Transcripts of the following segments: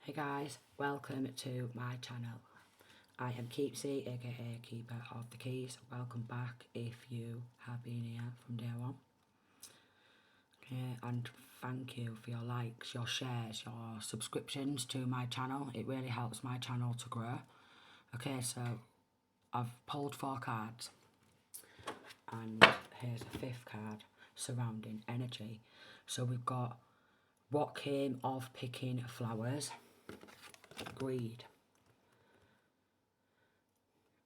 Hey guys, welcome to my channel. I am Keepsy, aka Keeper of the Keys. Welcome back if you have been here from day one. Okay, and thank you for your likes, your shares, your subscriptions to my channel. It really helps my channel to grow. Okay, so I've pulled 4 cards and here's a 5th card surrounding energy. So we've got what came of picking flowers, greed,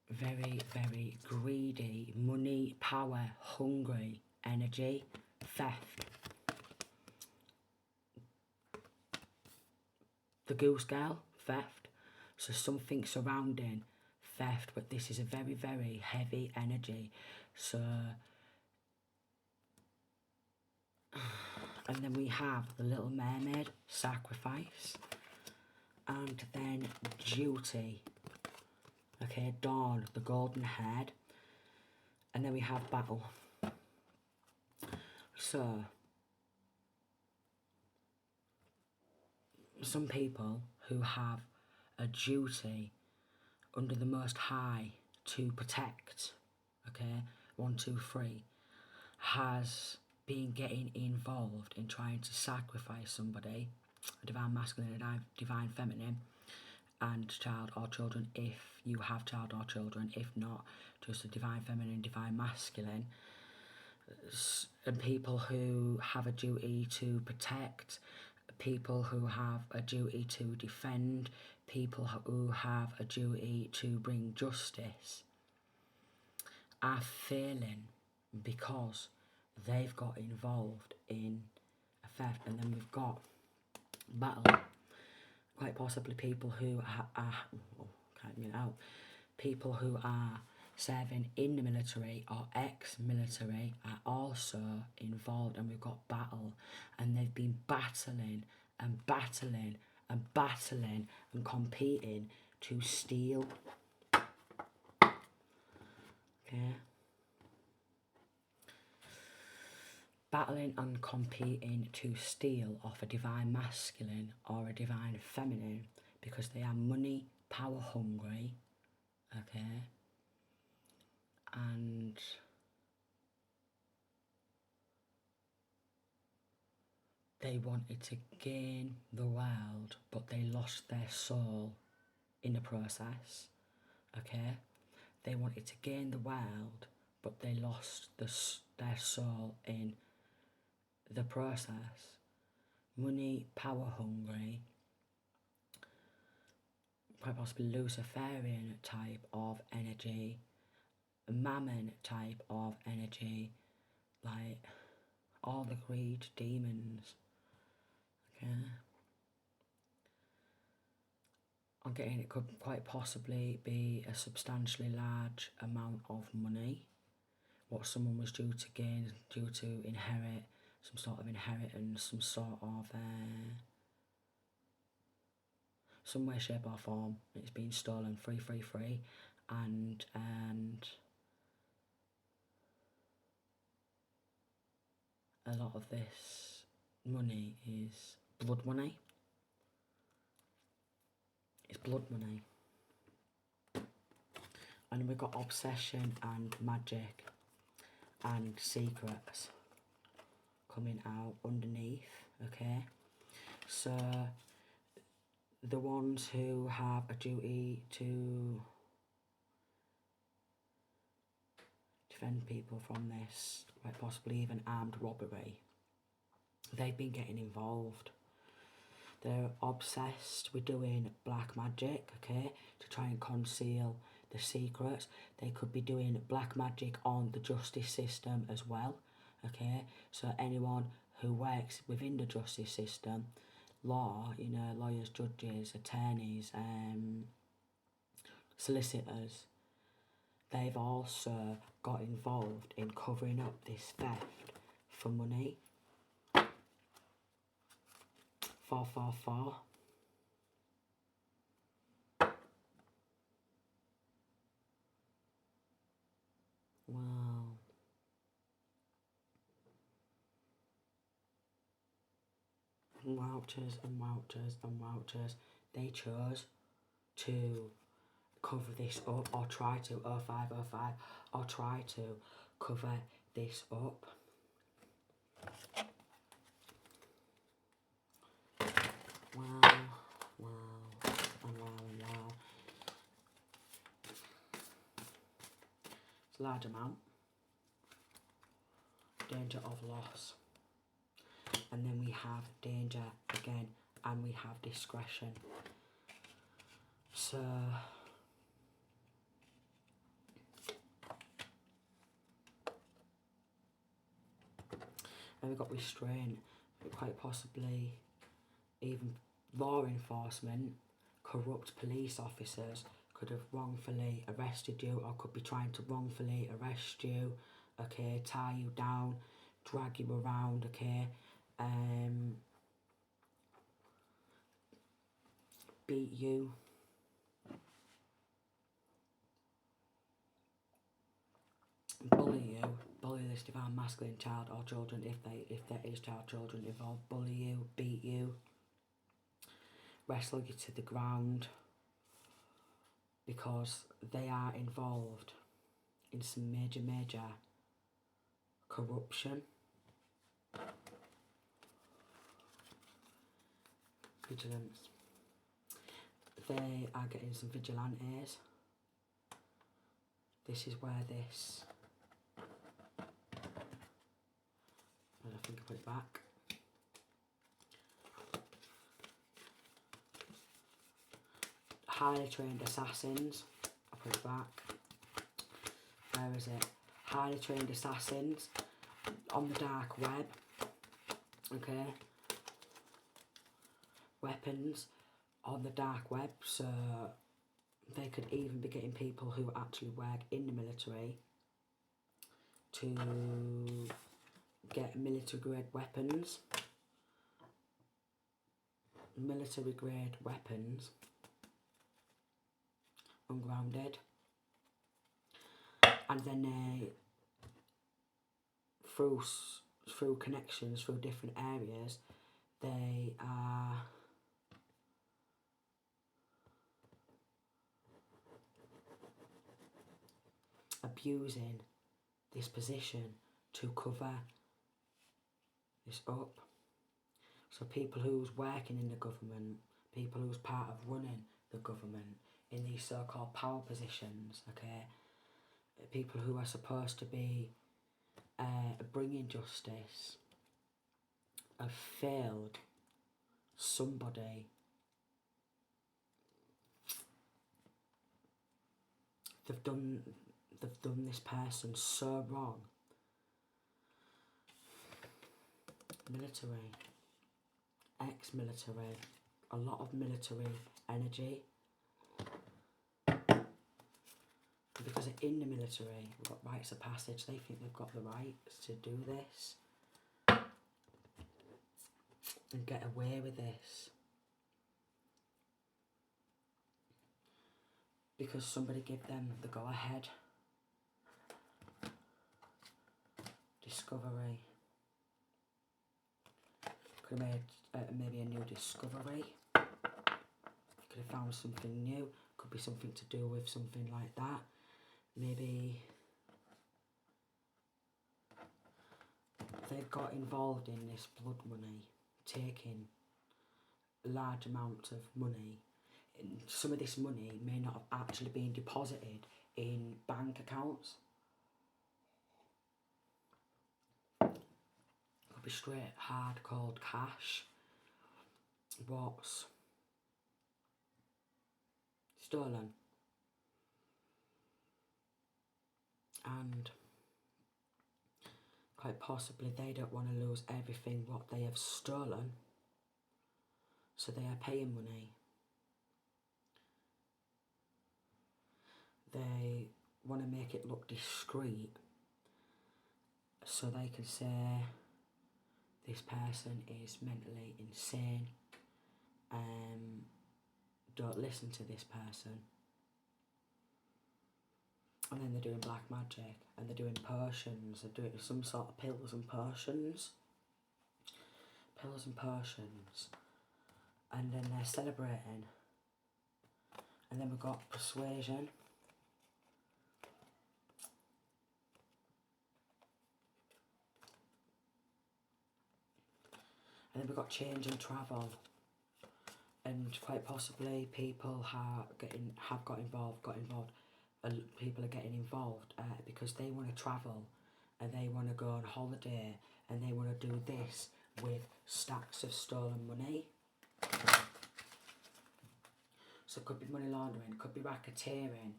very, very greedy, money, power, hungry, energy, theft. The goose girl, theft. So something surrounding theft, but this is a very, very heavy energy. So, and then we have the Little Mermaid, sacrifice, and then duty. Okay, Dawn, the golden head, and then we have battle. So, some people who have a duty under the Most High to protect, okay, 1, 2, 3, has been getting involved in trying to sacrifice somebody, a divine masculine and a divine feminine, and child or children if you have child or children, if not, just a divine feminine, divine masculine, and people who have a duty to protect, people who have a duty to defend, people who have a duty to bring justice, are failing because they've got involved in a theft. And then we've got battle, quite possibly people who people who are serving in the military or ex-military are also involved, and we've got battle, and they've been battling and battling and battling and competing to steal. Okay, battling and competing to steal off a divine masculine or a divine feminine because they are money, power hungry. Okay, and they wanted to gain the world, but they lost their soul in the process. Okay, they wanted to gain the world, but they lost their soul in the process. Money, power hungry, quite possibly Luciferian type of energy, mammon type of energy, like all the greed demons. Okay, I'm getting it could quite possibly be a substantially large amount of money, what someone was due to gain, due to inherit, some sort of inheritance, some sort of some way, shape or form. It's been stolen, free, and a lot of this money is blood money. It's blood money. And we've got obsession and magic and secrets coming out underneath. Okay, so the ones who have a duty to defend people from this, quite possibly even armed robbery, they've been getting involved. They're obsessed with doing black magic, okay, to try and conceal the secrets. They could be doing black magic on the justice system as well, okay. So anyone who works within the justice system, law, you know, lawyers, judges, attorneys, solicitors, they've also got involved in covering up this theft for money. 444. Wow. Vouchers and vouchers and vouchers. they chose to cover this up, or try to, 0505, or try to cover this up. Wow, wow, and wow, and wow. It's a large amount. Danger of loss. And then we have danger again, and we have discretion. So then we've got restraint, quite possibly even law enforcement, corrupt police officers could have wrongfully arrested you, or could be trying to wrongfully arrest you, okay, tie you down, drag you around, okay, beat you, bully this divine masculine child or children, if there is child children involved, bully you, beat you, wrestle you to the ground, because they are involved in some major corruption. Vigilance. They are getting some vigilantes. This is where this, I think I put it back. Highly trained assassins, I put it back. Where is it? Highly trained assassins on the dark web, okay. Weapons on the dark web, so they could even be getting people who actually work in the military to get military grade weapons. Military grade weapons, ungrounded, and then they, through connections, through different areas, they are abusing this position to cover this up. So people who's working in the government, people who's part of running the government in these so-called power positions, okay, people who are supposed to be bringing justice, have failed somebody. They've done this person so wrong. Military, ex-military, a lot of military energy. Because in the military, we've got rites of passage. They think they've got the rights to do this and get away with this. Because somebody gave them the go-ahead. Discovery. Could have made maybe a new discovery. Could have found something new. Could be something to do with something like that. Maybe they got involved in this blood money, taking large amounts of money. Some of this money may not have actually been deposited in bank accounts. Could be straight, hard, cold cash. What's stolen. And quite possibly they don't want to lose everything what they have stolen, so they are paying money. They want to make it look discreet, so they can say this person is mentally insane, don't listen to this person. And then they're doing black magic, and they're doing potions, they're doing some sort of pills and potions. Pills and potions. And then they're celebrating And then we've got persuasion. And then we've got change and travel. And quite possibly people have got involved, people are getting involved because they want to travel and they want to go on holiday and they want to do this with stacks of stolen money. So it could be money laundering, it could be racketeering,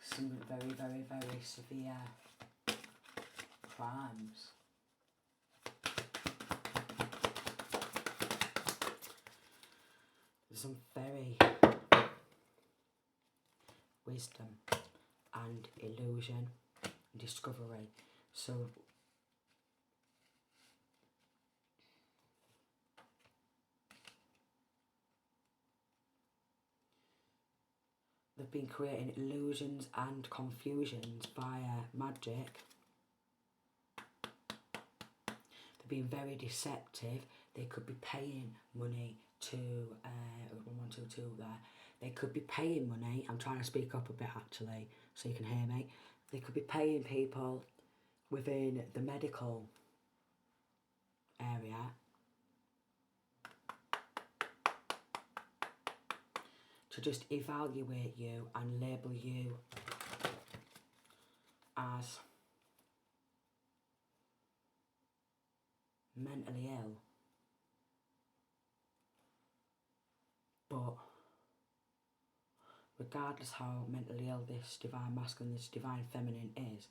some very, very, very severe crimes. Some very wisdom and illusion and discovery. So they've been creating illusions and confusions via magic. They've been very deceptive. They could be paying money to 1122 there. They could be paying money. I'm trying to speak up a bit actually, so you can hear me. They could be paying people within the medical area to just evaluate you and label you as mentally ill. But regardless how mentally ill this divine masculine, this divine feminine is,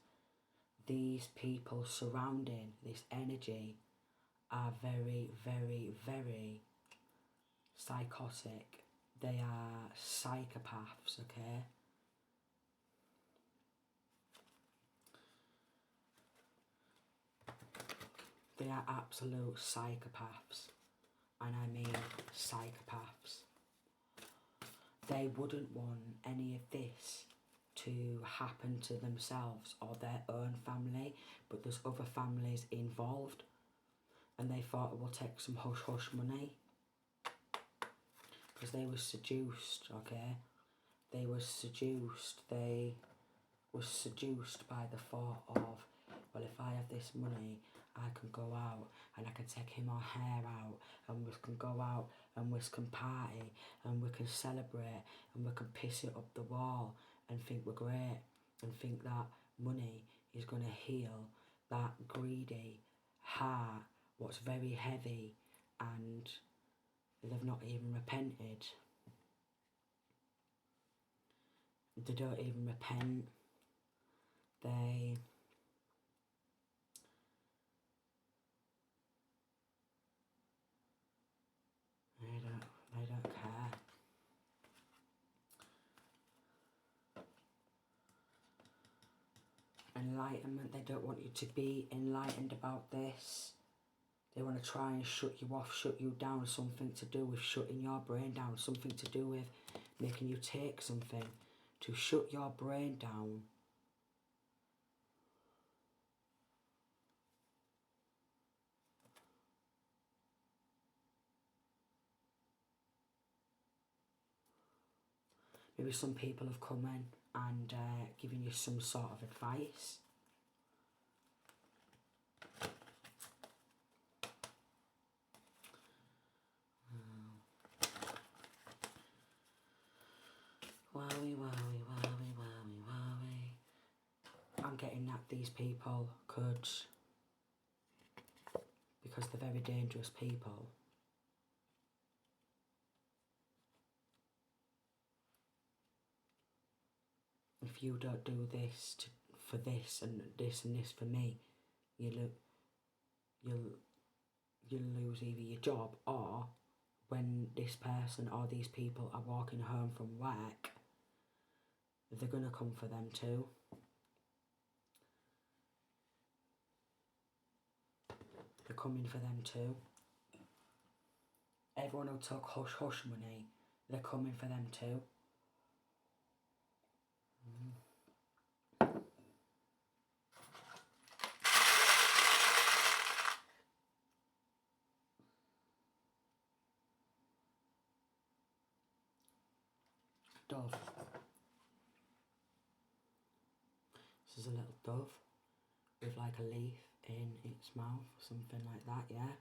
these people surrounding this energy are very, very, very psychotic. They are psychopaths, okay? They are absolute psychopaths. And I mean psychopaths. They wouldn't want any of this to happen to themselves or their own family, but there's other families involved, and they thought, we'll take some hush-hush money, because they were seduced, okay? They were seduced by the thought of, well, if I have this money, I can go out and I can take him or her out, and we can go out and we can party and we can celebrate and we can piss it up the wall and think we're great and think that money is going to heal that greedy heart, what's very heavy, and they've not even repented. They don't even repent. They don't care. Enlightenment, they don't want you to be enlightened about this. They want to try and shut you off, shut you down, something to do with shutting your brain down, something to do with making you take something to shut your brain down. Maybe some people have come in and given you some sort of advice. Wowie, wowie, wowie, wowie, wowie. I'm getting that these people could, because they're very dangerous people, if you don't do this for this and this and this for me, you'll lose either your job, or when this person or these people are walking home from work, they're going to come for them too. They're coming for them too. Everyone who took hush hush money, they're coming for them too. dove. This is a little dove with like a leaf in its mouth, something like that, yeah?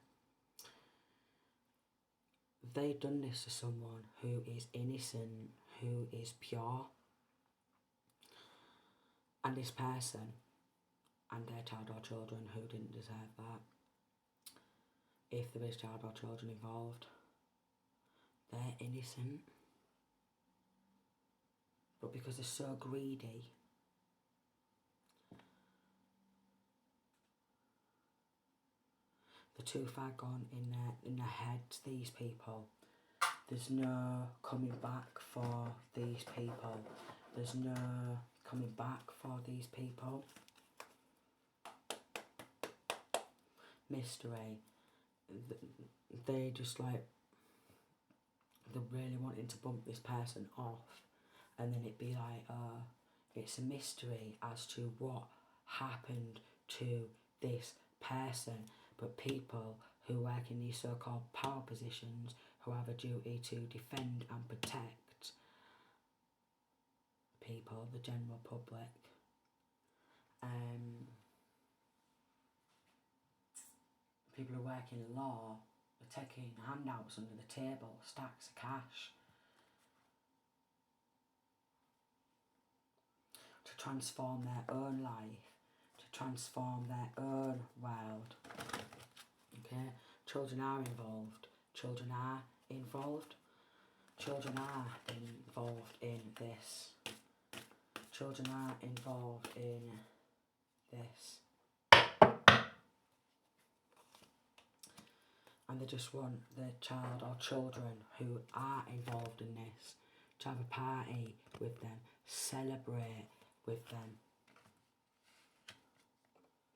They've done this to someone who is innocent, who is pure. And this person and their child or children who didn't deserve that, if there is child or children involved, they're innocent. But because they're so greedy, they're too far gone in their heads, these people. There's no coming back for these people. There's no coming back for these people. Mystery. They just like, they're really wanting to bump this person off, and then it'd be like, it's a mystery as to what happened to this person. But people who work in these so-called power positions, who have a duty to defend and protect people, the general public, people who work in law are taking handouts under the table, stacks of cash, to transform their own life, to transform their own world. Okay, children are involved. Children are involved. Children are involved in this. Children are involved in this. And they just want the child or children who are involved in this to have a party with them, celebrate with them.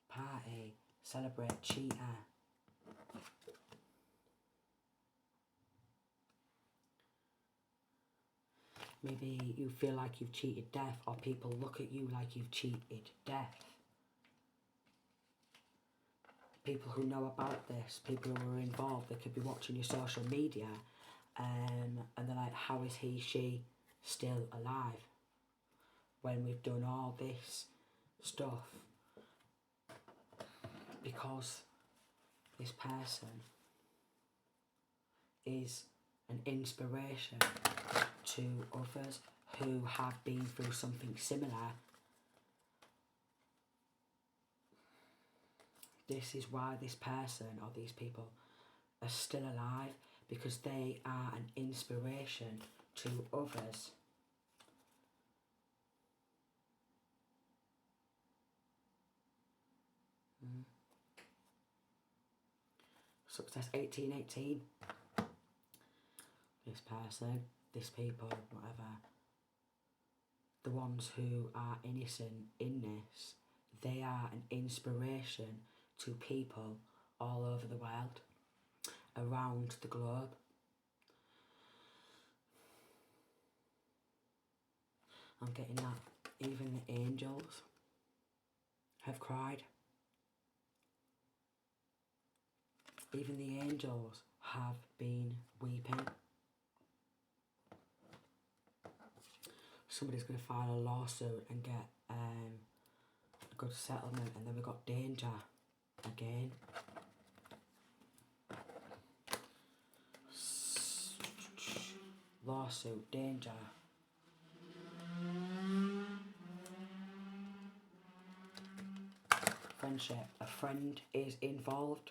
Party, celebrate, cheater. Maybe you feel like you've cheated death, or people look at you like you've cheated death. People who know about this, people who are involved, they could be watching your social media, and they're like, how is he, she still alive when we've done all this stuff? Because this person is an inspiration to others who have been through something similar. This is why this person or these people are still alive, because they are an inspiration to others. Success 1818. This person, this people, whatever, the ones who are innocent in this, they are an inspiration to people all over the world, around the globe. I'm getting that even the angels have cried. Even the angels have been weeping. Somebody's going to file a lawsuit and get a good settlement, and then we've got danger again. Lawsuit, danger. Friendship. A friend is involved.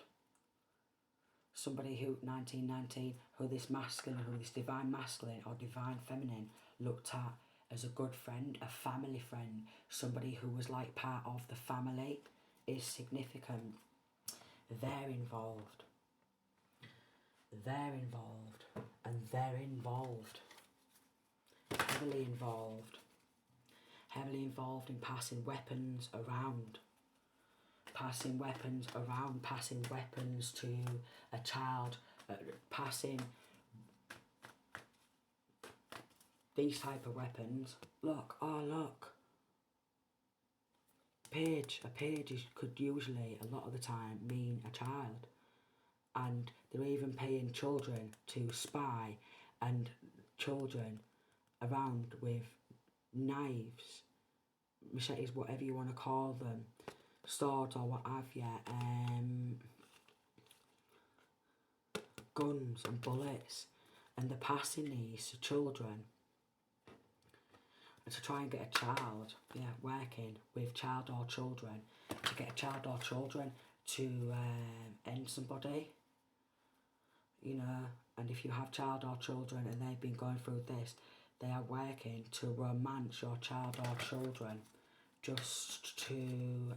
Somebody who, 1919, who this masculine, who this divine masculine or divine feminine looked at as a good friend, a family friend, somebody who was like part of the family, is significant. They're involved. They're involved. And they're involved. Heavily involved. Heavily involved in passing weapons around. Passing weapons around, passing weapons to a child, passing these type of weapons. Look, oh look. A page could usually, a lot of the time, mean a child. And they're even paying children to spy, and children around with knives, machetes, whatever you want to call them, swords or what have you, guns and bullets, and they're passing these to children to try and get a child, working with child or children, to get a child or children to end somebody, you know. And if you have child or children and they've been going through this, they are working to romance your child or children, just to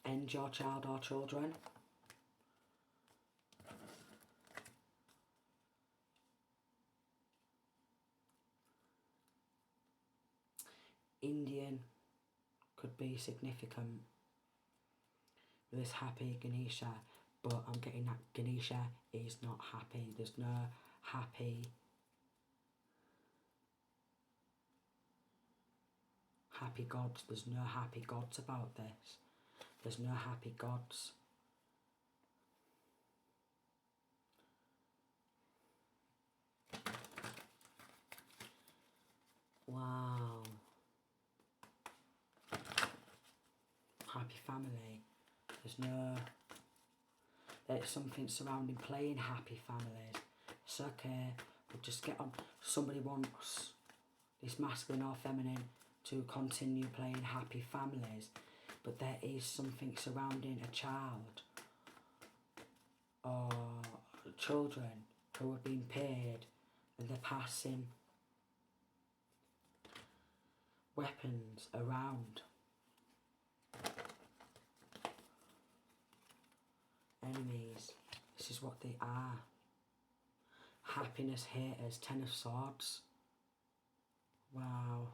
end your child or children. Indian could be significant with this happy Ganesha, but I'm getting that Ganesha is not happy. There's no happy gods. There's no happy gods about this. There's no happy gods. Wow. Happy family. There's something surrounding playing happy families. It's okay, but just get on. Somebody wants this masculine or feminine to continue playing happy families, but there is something surrounding a child or children who are being paid and they're passing weapons around. Enemies, this is what they are. Happiness haters, 10 of swords. Wow.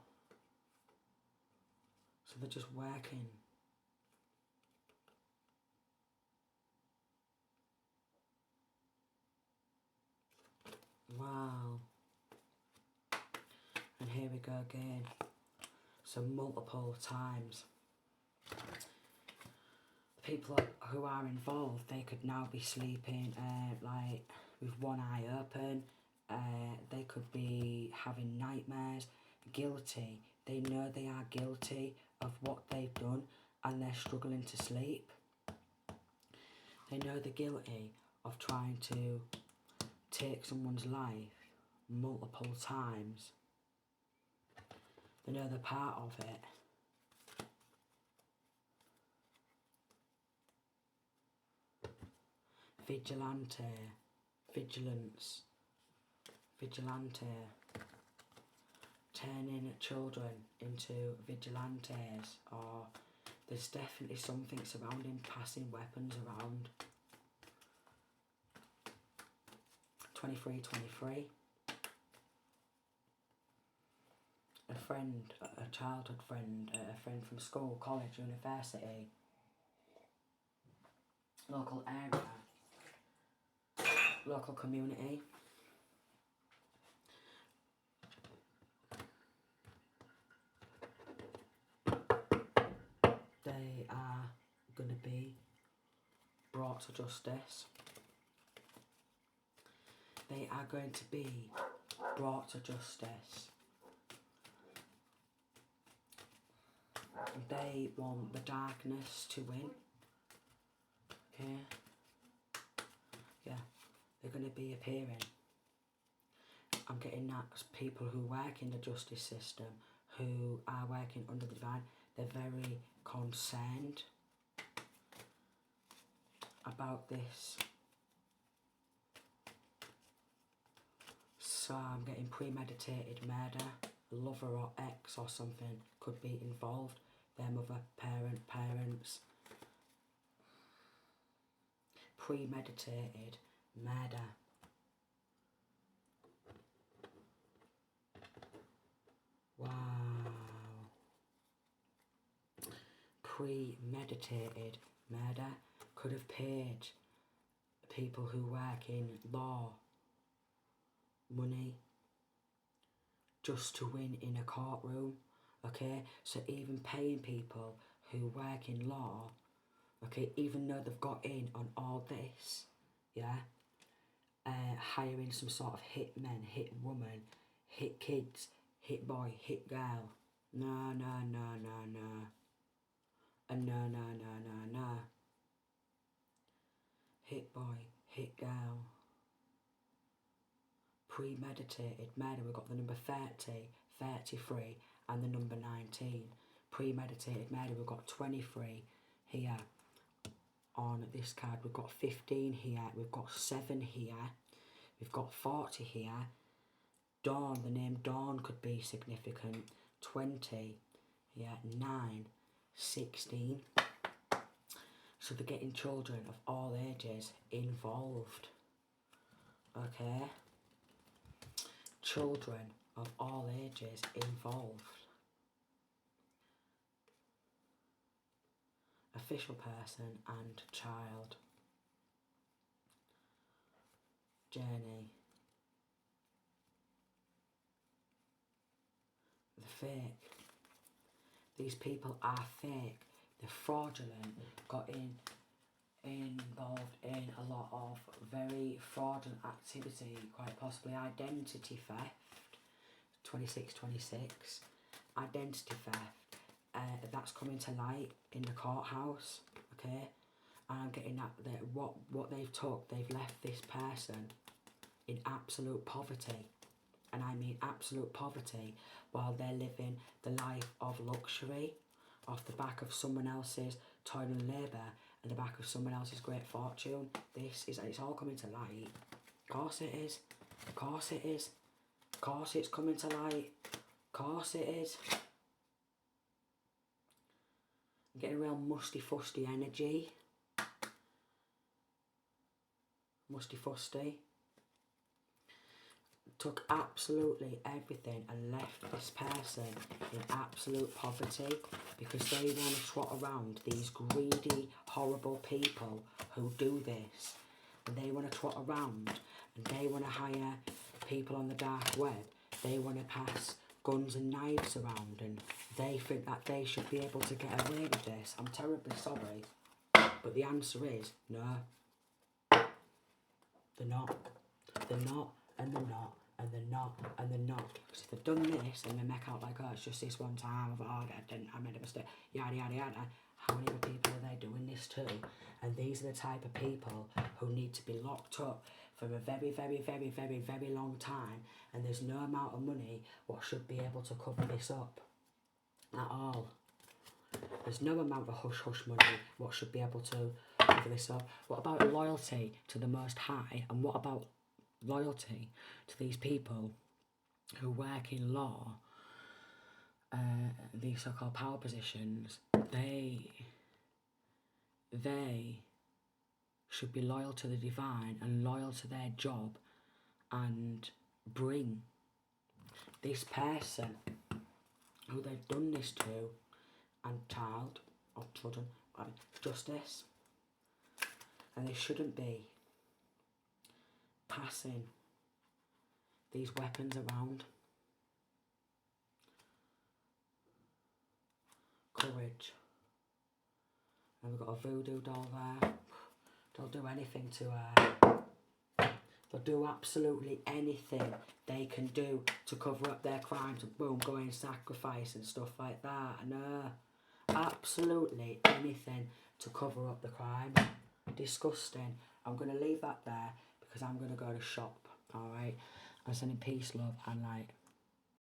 So they're just working. Wow. And here we go again. So multiple times. People who are involved, they could now be sleeping like with one eye open. They could be having nightmares. Guilty. They know they are guilty of what they've done and they're struggling to sleep. They know they're guilty of trying to take someone's life multiple times. They know they're part of it. Vigilante, vigilance, vigilante, turning children into vigilantes, or there's definitely something surrounding passing weapons around. 2323. A friend, a childhood friend, a friend from school, college, university, local area, local community. They are going to be brought to justice. They are going to be brought to justice. They want the darkness to win. Okay? Yeah, they're going to be appearing. I'm getting that people who work in the justice system, who are working under the divine, they're very concerned about this. So I'm getting premeditated murder, lover or ex or something could be involved. Their mother, parents. Premeditated murder. Wow. Premeditated murder could have paid people who work in law money just to win in a courtroom. Okay, so even paying people who work in law, okay, even though they've got in on all this, yeah, hiring some sort of hitmen, hit woman, hit kids, hit boy, hit girl. No, no, no, no, no. And no, no, no, no, no. Hit boy, hit girl. Premeditated murder, we've got the number 30, 33 and the number 19. Premeditated murder, we've got 23 here on this card. We've got 15 here, we've got 7 here, we've got 40 here. Dawn, the name Dawn could be significant. 20, yeah, 9, 16. So they're getting children of all ages involved. Okay? Children of all ages involved. Official person and child. Journey. The fake. These people are fake. They're fraudulent. Got involved in a lot of very fraudulent activity, quite possibly identity theft. 2626. Identity theft. That's coming to light in the courthouse. Okay, and I'm getting that what they've took, they've left this person in absolute poverty. And I mean absolute poverty, while they're living the life of luxury off the back of someone else's toil and labour and the back of someone else's great fortune. It's all coming to light. Of course it is. Of course it is. Of course it's coming to light. Of course it is. I'm getting a real musty fusty energy. Musty fusty. Took absolutely everything and left this person in absolute poverty because they want to trot around these greedy, horrible people who do this. And they want to trot around and they want to hire people on the dark web. They want to pass guns and knives around and they think that they should be able to get away with this. I'm terribly sorry, but the answer is no. They're not. They're not and they're not. And they're not, and they're not. Because if they've done this and they make out like, oh, it's just this one time, I made a mistake, yada, yada, yada. How many other people are they doing this to? And these are the type of people who need to be locked up for a very, very, very, very, very long time. And there's no amount of money what should be able to cover this up. At all. There's no amount of hush-hush money what should be able to cover this up. What about loyalty to the Most High? And what about loyalty to these people who work in law, these so-called power positions? They should be loyal to the divine and loyal to their job and bring this person who they've done this to and child or children justice. And they shouldn't be passing these weapons around. Courage. And we've got a voodoo doll there. They'll do anything to her. They'll do absolutely anything they can do to cover up their crimes and boom, go and sacrifice and stuff like that. And absolutely anything to cover up the crime. Disgusting. I'm going to leave that there because I'm going to go to shop. Alright? I'm sending peace, love, and light.